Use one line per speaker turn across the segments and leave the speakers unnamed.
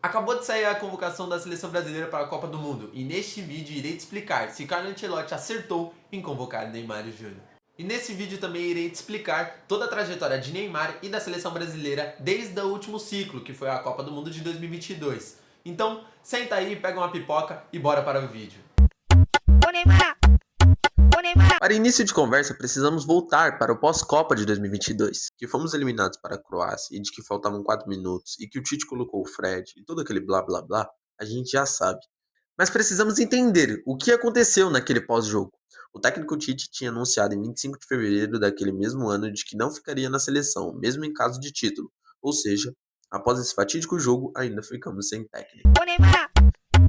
Acabou de sair a convocação da seleção brasileira para a Copa do Mundo e neste vídeo irei te explicar se Carlo Ancelotti acertou em convocar Neymar Júnior. E nesse vídeo também irei te explicar toda a trajetória de Neymar e da seleção brasileira desde o último ciclo, que foi a Copa do Mundo de 2022. Então, senta aí, pega uma pipoca e bora para o vídeo. Para início de conversa, precisamos voltar para o pós-Copa de 2022, que fomos eliminados para a Croácia e de que faltavam 4 minutos e que o Tite colocou o Fred e todo aquele blá blá blá, a gente já sabe. Mas precisamos entender o que aconteceu naquele pós-jogo. O técnico Tite tinha anunciado em 25 de fevereiro daquele mesmo ano de que não ficaria na seleção, mesmo em caso de título. Ou seja, após esse fatídico jogo, ainda ficamos sem técnico.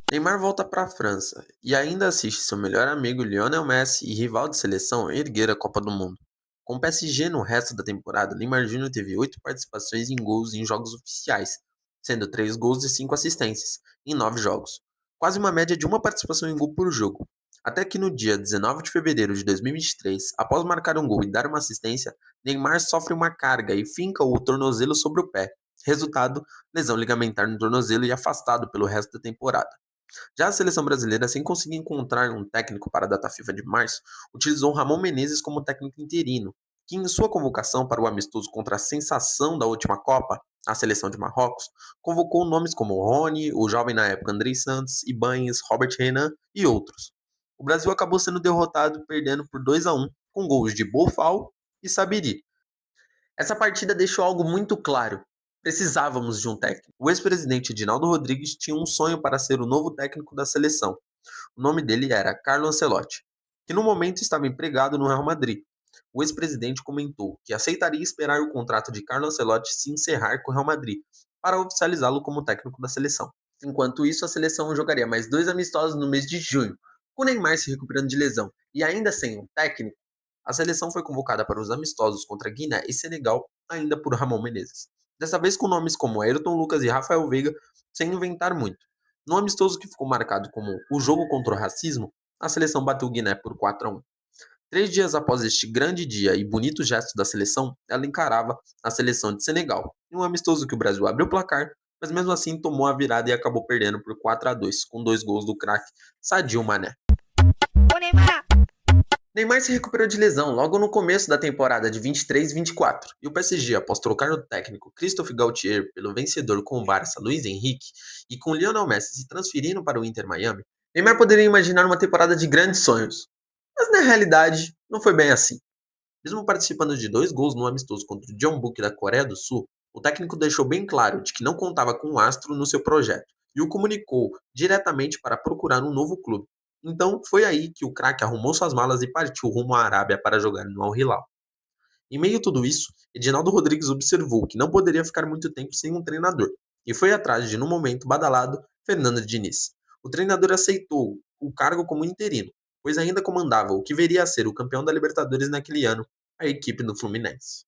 Neymar volta para a França e ainda assiste seu melhor amigo Lionel Messi e rival de seleção erguer a Copa do Mundo. Com o PSG no resto da temporada, Neymar Júnior teve 8 participações em gols em jogos oficiais, sendo 3 gols e 5 assistências, em 9 jogos. Quase uma média de uma participação em gol por jogo. Até que no dia 19 de fevereiro de 2023, após marcar um gol e dar uma assistência, Neymar sofre uma carga e finca o tornozelo sobre o pé. Resultado, lesão ligamentar no tornozelo e afastado pelo resto da temporada. Já a seleção brasileira, sem conseguir encontrar um técnico para a data FIFA de março, utilizou Ramon Menezes como técnico interino, que em sua convocação para o amistoso contra a sensação da última Copa, a seleção de Marrocos, convocou nomes como Rony, o jovem na época Andrei Santos, Ibañez, Robert Renan e outros. O Brasil acabou sendo derrotado, perdendo por 2-1, com gols de Boufal e Sabiri. Essa partida deixou algo muito claro. Precisávamos de um técnico. O ex-presidente Edinaldo Rodrigues tinha um sonho para ser o novo técnico da seleção. O nome dele era Carlo Ancelotti, que no momento estava empregado no Real Madrid. O ex-presidente comentou que aceitaria esperar o contrato de Carlo Ancelotti se encerrar com o Real Madrid, para oficializá-lo como técnico da seleção. Enquanto isso, a seleção jogaria mais 2 amistosos no mês de junho, com Neymar se recuperando de lesão e ainda sem um técnico. A seleção foi convocada para os amistosos contra Guiné e Senegal, ainda por Ramon Menezes. Dessa vez com nomes como Ayrton Lucas e Rafael Veiga, sem inventar muito. No amistoso que ficou marcado como o jogo contra o racismo, a seleção bateu Guiné por 4-1. 3 dias após este grande dia e bonito gesto da seleção, ela encarava a seleção de Senegal, em um amistoso que o Brasil abriu o placar, mas mesmo assim tomou a virada e acabou perdendo por 4-2, com 2 gols do craque Sadio Mané. Neymar se recuperou de lesão logo no começo da temporada de 23-24, e o PSG, após trocar o técnico Christophe Galtier pelo vencedor com o Barça Luiz Henrique e com Lionel Messi se transferindo para o Inter Miami, Neymar poderia imaginar uma temporada de grandes sonhos. Mas na realidade, não foi bem assim. Mesmo participando de 2 gols no amistoso contra o Jeonbuk da Coreia do Sul, o técnico deixou bem claro de que não contava com o astro no seu projeto e o comunicou diretamente para procurar um novo clube. Então, foi aí que o craque arrumou suas malas e partiu rumo à Arábia para jogar no Al Hilal. Em meio a tudo isso, Edinaldo Rodrigues observou que não poderia ficar muito tempo sem um treinador e foi atrás de, no momento badalado, Fernando Diniz. O treinador aceitou o cargo como interino, pois ainda comandava o que viria a ser o campeão da Libertadores naquele ano, a equipe do Fluminense.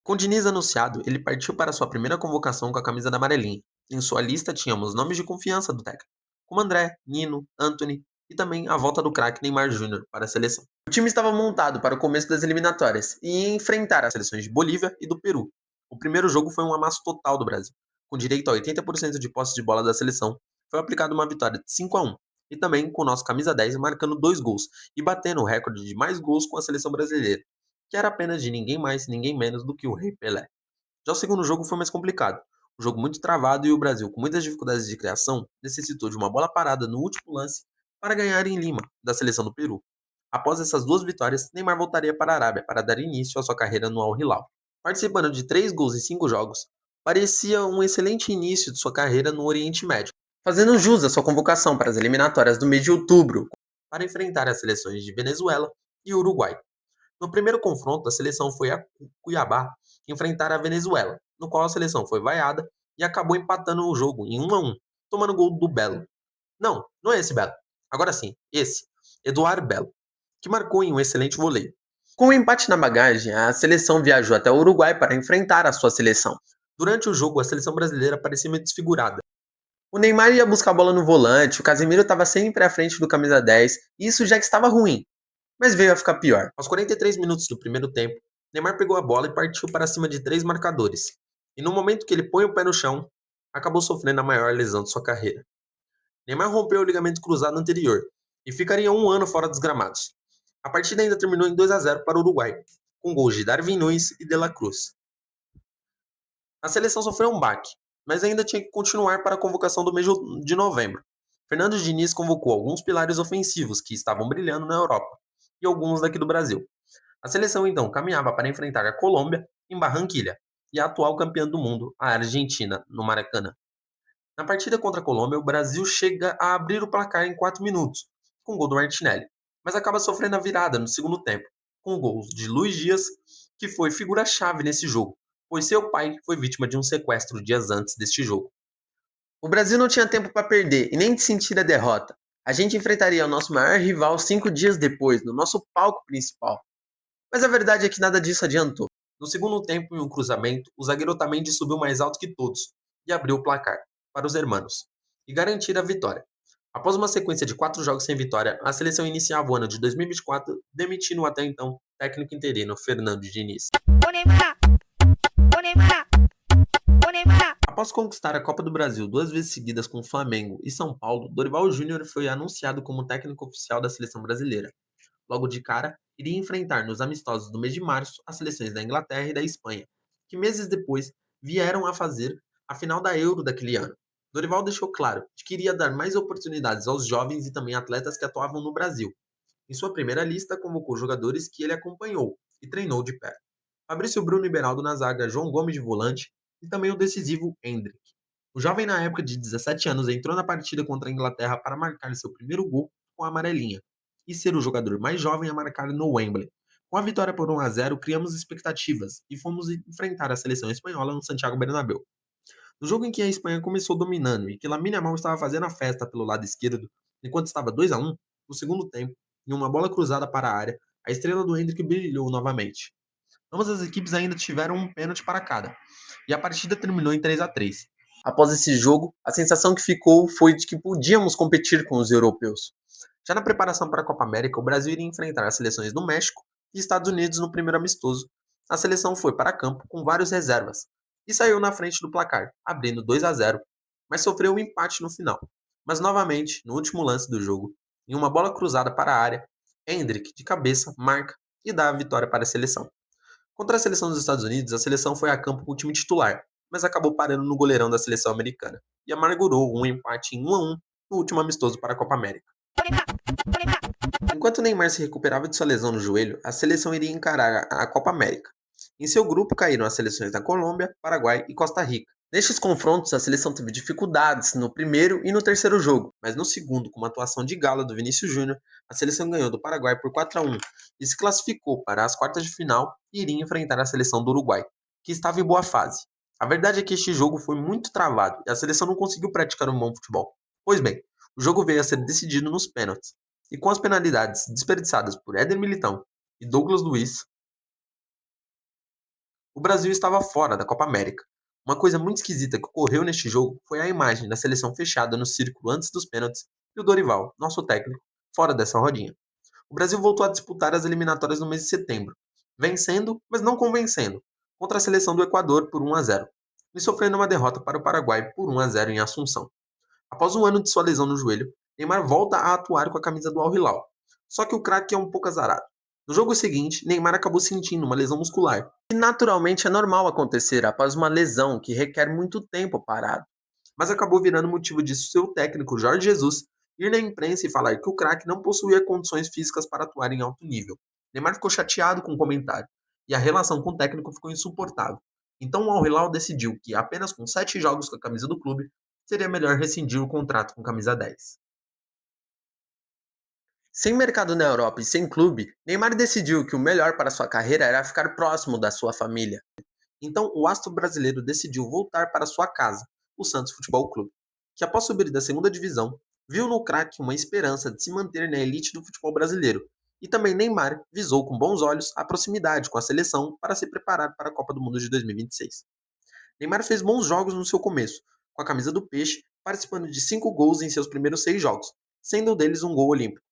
Com Diniz anunciado, ele partiu para sua primeira convocação com a camisa da amarelinha. Em sua lista tínhamos nomes de confiança do técnico, como André, Nino, Anthony e também a volta do craque Neymar Júnior para a seleção. O time estava montado para o começo das eliminatórias e ia enfrentar as seleções de Bolívia e do Peru. O primeiro jogo foi um amasso total do Brasil. Com direito a 80% de posse de bola da seleção, foi aplicada uma vitória de 5-1, e também com o nosso camisa 10 marcando 2 gols e batendo o recorde de mais gols com a seleção brasileira, que era apenas de ninguém mais, ninguém menos do que o Rei Pelé. Já o segundo jogo foi mais complicado. Um jogo muito travado e o Brasil, com muitas dificuldades de criação, necessitou de uma bola parada no último lance para ganhar em Lima, da seleção do Peru. Após essas 2 vitórias, Neymar voltaria para a Arábia para dar início à sua carreira no Al Hilal. Participando de 3 gols em 5 jogos, parecia um excelente início de sua carreira no Oriente Médio, fazendo jus à sua convocação para as eliminatórias do mês de outubro, para enfrentar as seleções de Venezuela e Uruguai. No primeiro confronto, a seleção foi a Cuiabá enfrentar a Venezuela, no qual a seleção foi vaiada e acabou empatando o jogo em 1-1, tomando gol do Belo. Não, não é esse Belo. Agora sim, esse, Eduardo Belo, que marcou em um excelente voleio. Com o empate na bagagem, a seleção viajou até o Uruguai para enfrentar a sua seleção. Durante o jogo, a seleção brasileira parecia meio desfigurada. O Neymar ia buscar a bola no volante, o Casemiro estava sempre à frente do camisa 10, e isso já estava ruim. Mas veio a ficar pior. Aos 43 minutos do primeiro tempo, Neymar pegou a bola e partiu para cima de 3 marcadores. E no momento que ele põe o pé no chão, acabou sofrendo a maior lesão de sua carreira. Neymar rompeu o ligamento cruzado anterior e ficaria um ano fora dos gramados. A partida ainda terminou em 2-0 para o Uruguai, com gols de Darwin Núñez e De La Cruz. A seleção sofreu um baque, mas ainda tinha que continuar para a convocação do mês de novembro. Fernando Diniz convocou alguns pilares ofensivos que estavam brilhando na Europa e alguns daqui do Brasil. A seleção então caminhava para enfrentar a Colômbia em Barranquilha e a atual campeã do mundo, a Argentina, no Maracanã. Na partida contra a Colômbia, o Brasil chega a abrir o placar em 4 minutos, com o gol do Martinelli, mas acaba sofrendo a virada no segundo tempo, com gols de Luiz Dias, que foi figura-chave nesse jogo, pois seu pai foi vítima de um sequestro dias antes deste jogo. O Brasil não tinha tempo para perder e nem de sentir a derrota. A gente enfrentaria o nosso maior rival 5 dias depois, no nosso palco principal. Mas a verdade é que nada disso adiantou. No segundo tempo, em um cruzamento, o zagueiro Otamendi subiu mais alto que todos e abriu o placar para os hermanos e garantir a vitória. Após uma sequência de 4 jogos sem vitória, a seleção iniciava o ano de 2024 demitindo o até então técnico interino Fernando Diniz. Após conquistar a Copa do Brasil 2 vezes seguidas com Flamengo e São Paulo, Dorival Júnior foi anunciado como técnico oficial da seleção brasileira. Logo de cara, iria enfrentar nos amistosos do mês de março as seleções da Inglaterra e da Espanha, que meses depois vieram a fazer a final da Euro daquele ano. Dorival deixou claro que queria dar mais oportunidades aos jovens e também atletas que atuavam no Brasil. Em sua primeira lista, convocou jogadores que ele acompanhou e treinou de perto. Fabrício Bruno e Beraldo na zaga, João Gomes de volante e também o decisivo Endrick. O jovem, na época de 17 anos, entrou na partida contra a Inglaterra para marcar seu primeiro gol com a amarelinha e ser o jogador mais jovem a marcar no Wembley. Com a vitória por 1-0, criamos expectativas e fomos enfrentar a seleção espanhola no Santiago Bernabéu. No jogo em que a Espanha começou dominando e que Lamine Yamal estava fazendo a festa pelo lado esquerdo, enquanto estava 2-1, no segundo tempo, em uma bola cruzada para a área, a estrela do Hendrick brilhou novamente. Ambas as equipes ainda tiveram um pênalti para cada, e a partida terminou em 3-3. Após esse jogo, a sensação que ficou foi de que podíamos competir com os europeus. Já na preparação para a Copa América, o Brasil iria enfrentar as seleções do México e Estados Unidos no primeiro amistoso. A seleção foi para campo com várias reservas e saiu na frente do placar, abrindo 2-0, mas sofreu um empate no final. Mas novamente, no último lance do jogo, em uma bola cruzada para a área, Hendrick, de cabeça, marca e dá a vitória para a seleção. Contra a seleção dos Estados Unidos, a seleção foi a campo com o time titular, mas acabou parando no goleirão da seleção americana e amargurou um empate em 1-1 no último amistoso para a Copa América. Enquanto Neymar se recuperava de sua lesão no joelho, a seleção iria encarar a Copa América. Em seu grupo caíram as seleções da Colômbia, Paraguai e Costa Rica. Nestes confrontos, a seleção teve dificuldades no primeiro e no terceiro jogo, mas no segundo, com uma atuação de gala do Vinícius Júnior, a seleção ganhou do Paraguai por 4-1 e se classificou para as quartas de final e iria enfrentar a seleção do Uruguai, que estava em boa fase. A verdade é que este jogo foi muito travado e a seleção não conseguiu praticar um bom futebol. Pois bem, o jogo veio a ser decidido nos pênaltis, e com as penalidades desperdiçadas por Éder Militão e Douglas Luiz, o Brasil estava fora da Copa América. Uma coisa muito esquisita que ocorreu neste jogo foi a imagem da seleção fechada no círculo antes dos pênaltis e o Dorival, nosso técnico, fora dessa rodinha. O Brasil voltou a disputar as eliminatórias no mês de setembro, vencendo, mas não convencendo, contra a seleção do Equador por 1-0, e sofrendo uma derrota para o Paraguai por 1-0 em Assunção. Após um ano de sua lesão no joelho, Neymar volta a atuar com a camisa do Al Hilal. Só que o craque é um pouco azarado. No jogo seguinte, Neymar acabou sentindo uma lesão muscular, que naturalmente é normal acontecer após uma lesão que requer muito tempo parado. Mas acabou virando motivo de seu técnico Jorge Jesus ir na imprensa e falar que o craque não possuía condições físicas para atuar em alto nível. Neymar ficou chateado com o comentário, e a relação com o técnico ficou insuportável. Então o Al Hilal decidiu que, apenas com 7 jogos com a camisa do clube, seria melhor rescindir o contrato com camisa 10. Sem mercado na Europa e sem clube, Neymar decidiu que o melhor para sua carreira era ficar próximo da sua família. Então o astro brasileiro decidiu voltar para sua casa, o Santos Futebol Clube, que após subir da segunda divisão, viu no craque uma esperança de se manter na elite do futebol brasileiro. E também Neymar visou com bons olhos a proximidade com a seleção para se preparar para a Copa do Mundo de 2026. Neymar fez bons jogos no seu começo, com a camisa do Peixe, participando de 5 gols em seus primeiros 6 jogos, sendo um deles um gol olímpico.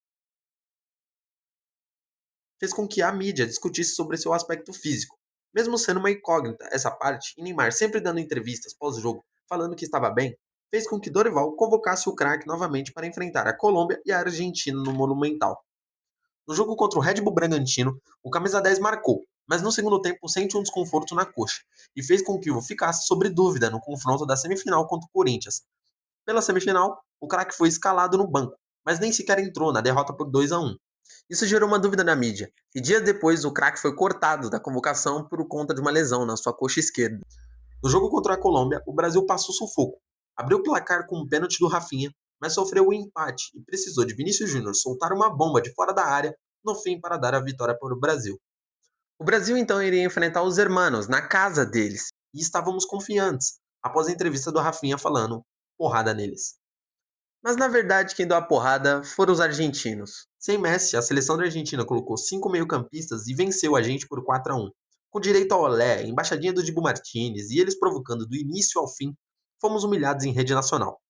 Fez com que a mídia discutisse sobre seu aspecto físico, Mesmo sendo uma incógnita essa parte, e Neymar sempre dando entrevistas pós-jogo falando que estava bem, fez com que Dorival convocasse o craque novamente para enfrentar a Colômbia e a Argentina no Monumental. No jogo contra o Red Bull Bragantino, o camisa 10 marcou, mas no segundo tempo sente um desconforto na coxa e fez com que o ficasse sobre dúvida no confronto da semifinal contra o Corinthians. Pela semifinal, o craque foi escalado no banco, mas nem sequer entrou na derrota por 2-1. Isso gerou uma dúvida na mídia, e dias depois o craque foi cortado da convocação por conta de uma lesão na sua coxa esquerda. No jogo contra a Colômbia, o Brasil passou sufoco. Abriu o placar com um pênalti do Rafinha, mas sofreu o empate e precisou de Vinícius Júnior soltar uma bomba de fora da área no fim para dar a vitória para o Brasil. O Brasil então iria enfrentar os hermanos na casa deles, e estávamos confiantes, após a entrevista do Rafinha falando porrada neles. Mas na verdade quem deu a porrada foram os argentinos. Sem Messi, a seleção da Argentina colocou 5 meio-campistas e venceu a gente por 4-1. Com direito ao olé, embaixadinha do Dibu Martinez e eles provocando do início ao fim, fomos humilhados em rede nacional.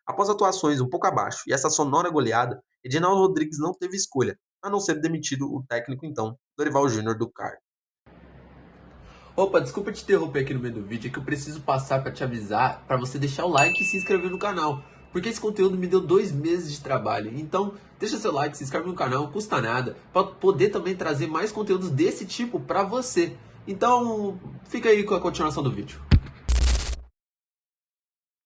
Após atuações um pouco abaixo e essa sonora goleada, Edinaldo Rodrigues não teve escolha, a não ser demitido o técnico então, Dorival Júnior do CAR.
Opa, desculpa te interromper aqui no meio do vídeo, é que eu preciso passar pra te avisar pra você deixar o like e se inscrever no canal, porque esse conteúdo me deu 2 meses de trabalho. Então, deixa seu like, se inscreve no canal, não custa nada, pra poder também trazer mais conteúdos desse tipo pra você. Então, fica aí com a continuação do vídeo.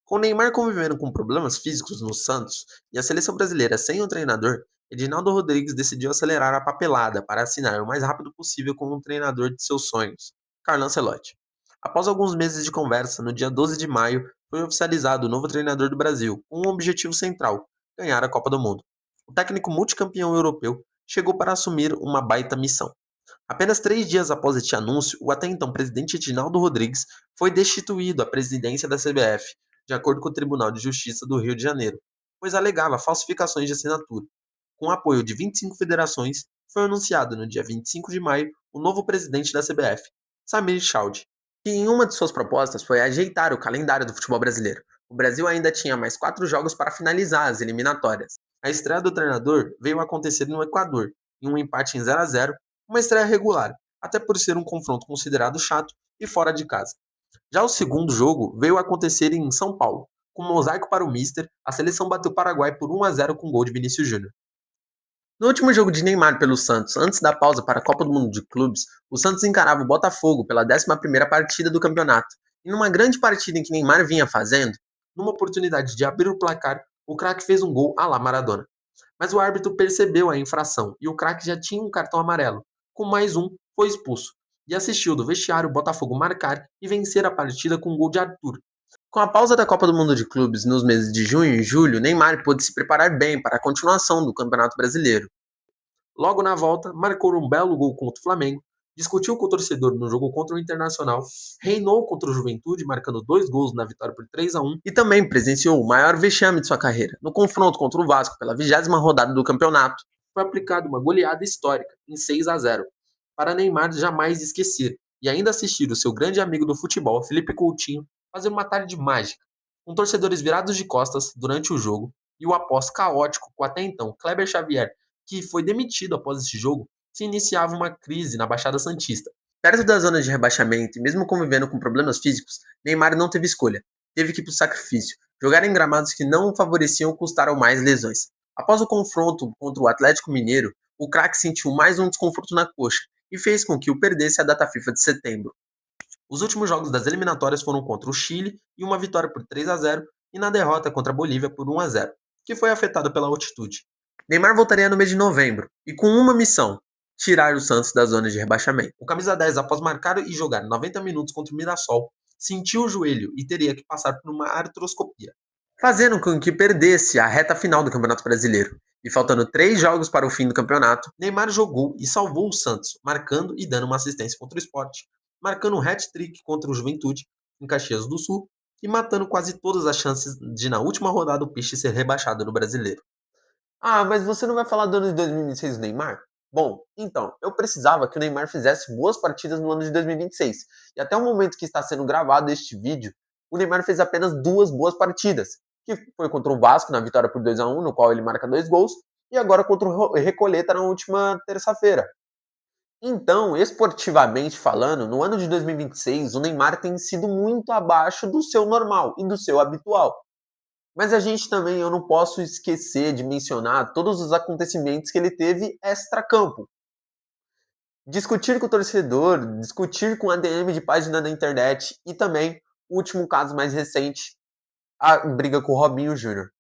Com Neymar convivendo com problemas físicos no Santos e a seleção brasileira sem um treinador, Edinaldo Rodrigues decidiu acelerar a papelada para assinar o mais rápido possível com o treinador de seus sonhos, Carlo Ancelotti. Após alguns meses de conversa, no dia 12 de maio, foi oficializado o novo treinador do Brasil, com um objetivo central: ganhar a Copa do Mundo. O técnico multicampeão europeu chegou para assumir uma baita missão. Apenas 3 dias após este anúncio, o até então presidente Edinaldo Rodrigues foi destituído à presidência da CBF, de acordo com o Tribunal de Justiça do Rio de Janeiro, pois alegava falsificações de assinatura. Com o apoio de 25 federações, foi anunciado no dia 25 de maio o novo presidente da CBF, Samir Chaudhry, que em uma de suas propostas foi ajeitar o calendário do futebol brasileiro. O Brasil ainda tinha mais 4 jogos para finalizar as eliminatórias. A estreia do treinador veio acontecer no Equador, em um empate em 0-0, uma estreia regular, até por ser um confronto considerado chato e fora de casa. Já o segundo jogo veio acontecer em São Paulo. Com mosaico para o Mister, a seleção bateu o Paraguai por 1-0 com gol de Vinícius Júnior. No último jogo de Neymar pelo Santos, antes da pausa para a Copa do Mundo de Clubes, o Santos encarava o Botafogo pela 11ª partida do campeonato. E numa grande partida em que Neymar vinha fazendo, numa oportunidade de abrir o placar, o craque fez um gol à la Maradona. Mas o árbitro percebeu a infração e o craque já tinha um cartão amarelo. Com mais um, foi expulso e assistiu do vestiário o Botafogo marcar e vencer a partida com um gol de Arthur. Com a pausa da Copa do Mundo de Clubes nos meses de junho e julho, Neymar pôde se preparar bem para a continuação do Campeonato Brasileiro. Logo na volta, marcou um belo gol contra o Flamengo, discutiu com o torcedor no jogo contra o Internacional, reinou contra o Juventude, marcando 2 gols na vitória por 3-1 e também presenciou o maior vexame de sua carreira. No confronto contra o Vasco pela 20ª rodada do campeonato, foi aplicada uma goleada histórica em 6-0, para Neymar jamais esquecer e ainda assistir o seu grande amigo do futebol, Felipe Coutinho, fazer uma tarde mágica, com torcedores virados de costas durante o jogo e o após caótico com até então Kleber Xavier, que foi demitido após esse jogo, se iniciava uma crise na Baixada Santista. Perto da zona de rebaixamento e mesmo convivendo com problemas físicos, Neymar não teve escolha. Teve que ir para o sacrifício. Jogar em gramados que não o favoreciam custaram mais lesões. Após o confronto contra o Atlético Mineiro, o craque sentiu mais um desconforto na coxa e fez com que o perdesse a data FIFA de setembro. Os últimos jogos das eliminatórias foram contra o Chile e uma vitória por 3-0 e na derrota contra a Bolívia por 1-0, que foi afetada pela altitude. Neymar voltaria no mês de novembro e com uma missão: tirar o Santos da zona de rebaixamento. O camisa 10, após marcar e jogar 90 minutos contra o Mirassol, sentiu o joelho e teria que passar por uma artroscopia, fazendo com que perdesse a reta final do Campeonato Brasileiro. E faltando 3 jogos para o fim do campeonato, Neymar jogou e salvou o Santos, marcando e dando uma assistência contra o Sport, marcando um hat-trick contra o Juventude, em Caxias do Sul, e matando quase todas as chances de, na última rodada, o Peixe ser rebaixado no Brasileiro. Ah, mas você não vai falar do ano de 2026 do Neymar? Bom, então, eu precisava que o Neymar fizesse boas partidas no ano de 2026. E até o momento que está sendo gravado este vídeo, o Neymar fez apenas 2 boas partidas, que foi contra o Vasco na vitória por 2-1, no qual ele marca 2 gols, e agora contra o Recoleta na última terça-feira. Então, esportivamente falando, no ano de 2026, o Neymar tem sido muito abaixo do seu normal e do seu habitual. Mas a gente também, eu não posso esquecer de mencionar todos os acontecimentos que ele teve extra-campo. Discutir com o torcedor, discutir com a DM de página da internet e também, o último caso mais recente, a briga com o Robinho Júnior.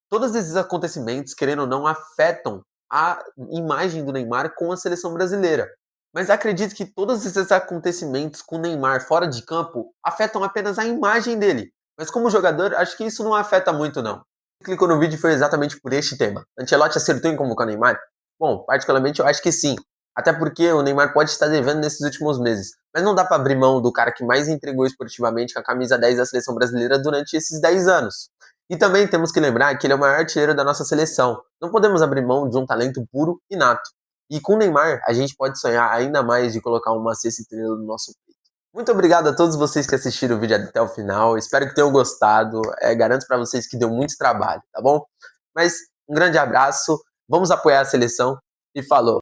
Todos esses acontecimentos, querendo ou não, afetam a imagem do Neymar com a seleção brasileira. Mas acredito que todos esses acontecimentos com o Neymar fora de campo afetam apenas a imagem dele. Mas como jogador, acho que isso não afeta muito, não. Clicou no vídeo foi exatamente por este tema. Ancelotti acertou em convocar o Neymar? Bom, particularmente eu acho que sim. Até porque o Neymar pode estar devendo nesses últimos meses. Mas não dá para abrir mão do cara que mais entregou esportivamente com a camisa 10 da seleção brasileira durante esses 10 anos. E também temos que lembrar que ele é o maior artilheiro da nossa seleção. Não podemos abrir mão de um talento puro e nato. E com o Neymar, a gente pode sonhar ainda mais de colocar uma sexta estrela no nosso peito. Muito obrigado a todos vocês que assistiram o vídeo até o final. Espero que tenham gostado. Garanto para vocês que deu muito trabalho, tá bom? Mas um grande abraço. Vamos apoiar a seleção e falou!